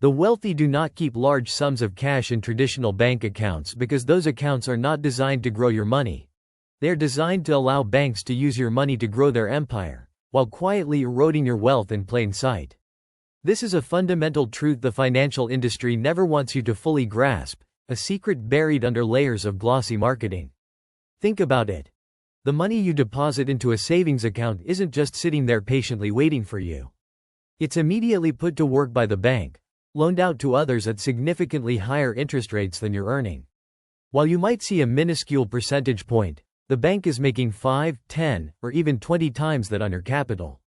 The wealthy do not keep large sums of cash in traditional bank accounts because those accounts are not designed to grow your money. They are designed to allow banks to use your money to grow their empire, while quietly eroding your wealth in plain sight. This is a fundamental truth the financial industry never wants you to fully grasp, a secret buried under layers of glossy marketing. Think about it. The money you deposit into a savings account isn't just sitting there patiently waiting for you. It's immediately put to work by the bank, loaned out to others at significantly higher interest rates than you're earning. While you might see a minuscule percentage point, the bank is making 5, 10, or even 20 times that on your capital.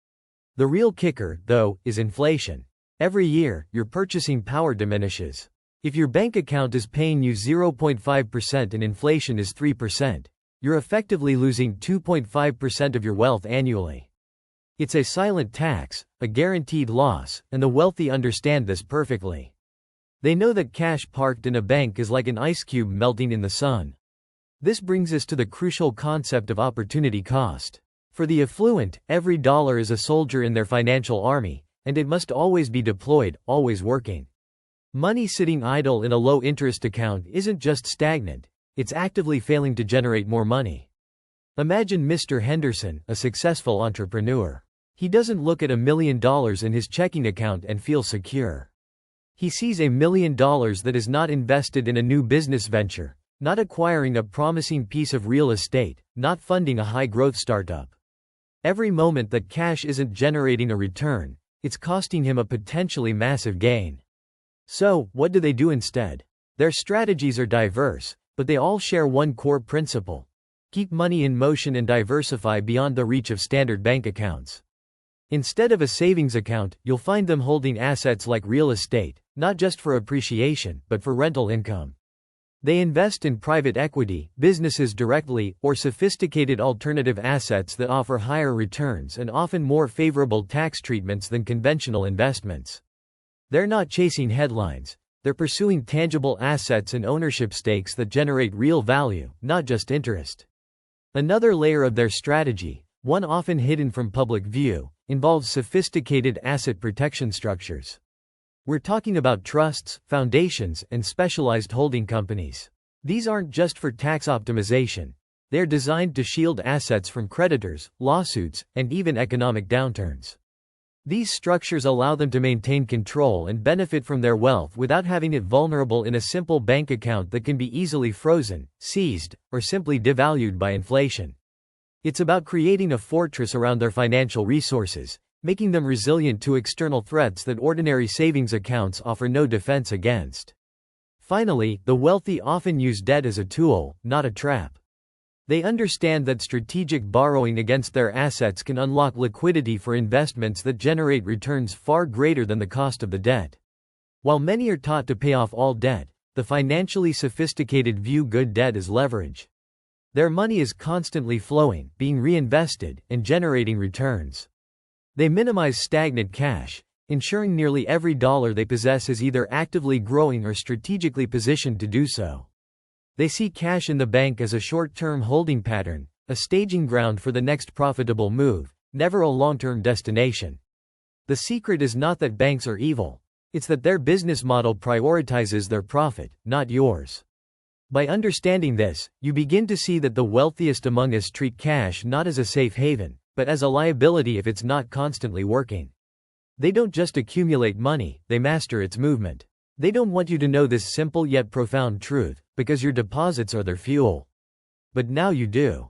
The real kicker, though, is inflation. Every year, your purchasing power diminishes. If your bank account is paying you 0.5% and inflation is 3%, you're effectively losing 2.5% of your wealth annually. It's a silent tax, a guaranteed loss, and the wealthy understand this perfectly. They know that cash parked in a bank is like an ice cube melting in the sun. This brings us to the crucial concept of opportunity cost. For the affluent, every dollar is a soldier in their financial army, and it must always be deployed, always working. Money sitting idle in a low-interest account isn't just stagnant, it's actively failing to generate more money. Imagine Mr. Henderson, a successful entrepreneur. He doesn't look at $1 million in his checking account and feel secure. He sees $1 million that is not invested in a new business venture, not acquiring a promising piece of real estate, not funding a high-growth startup. Every moment that cash isn't generating a return, it's costing him a potentially massive gain. So, what do they do instead? Their strategies are diverse, but they all share one core principle: keep money in motion and diversify beyond the reach of standard bank accounts. Instead of a savings account, you'll find them holding assets like real estate, not just for appreciation, but for rental income. They invest in private equity, businesses directly, or sophisticated alternative assets that offer higher returns and often more favorable tax treatments than conventional investments. They're not chasing headlines, they're pursuing tangible assets and ownership stakes that generate real value, not just interest. Another layer of their strategy, one often hidden from public view, involves sophisticated asset protection structures. We're talking about trusts, foundations, and specialized holding companies. These aren't just for tax optimization. They're designed to shield assets from creditors, lawsuits, and even economic downturns. These structures allow them to maintain control and benefit from their wealth without having it vulnerable in a simple bank account that can be easily frozen, seized, or simply devalued by inflation. It's about creating a fortress around their financial resources, making them resilient to external threats that ordinary savings accounts offer no defense against. Finally, the wealthy often use debt as a tool, not a trap. They understand that strategic borrowing against their assets can unlock liquidity for investments that generate returns far greater than the cost of the debt. While many are taught to pay off all debt, the financially sophisticated view good debt as leverage. Their money is constantly flowing, being reinvested, and generating returns. They minimize stagnant cash, ensuring nearly every dollar they possess is either actively growing or strategically positioned to do so. They see cash in the bank as a short-term holding pattern, a staging ground for the next profitable move, never a long-term destination. The secret is not that banks are evil. It's that their business model prioritizes their profit, not yours. By understanding this, you begin to see that the wealthiest among us treat cash not as a safe haven, but as a liability if it's not constantly working. They don't just accumulate money, they master its movement. They don't want you to know this simple yet profound truth, because your deposits are their fuel. But now you do.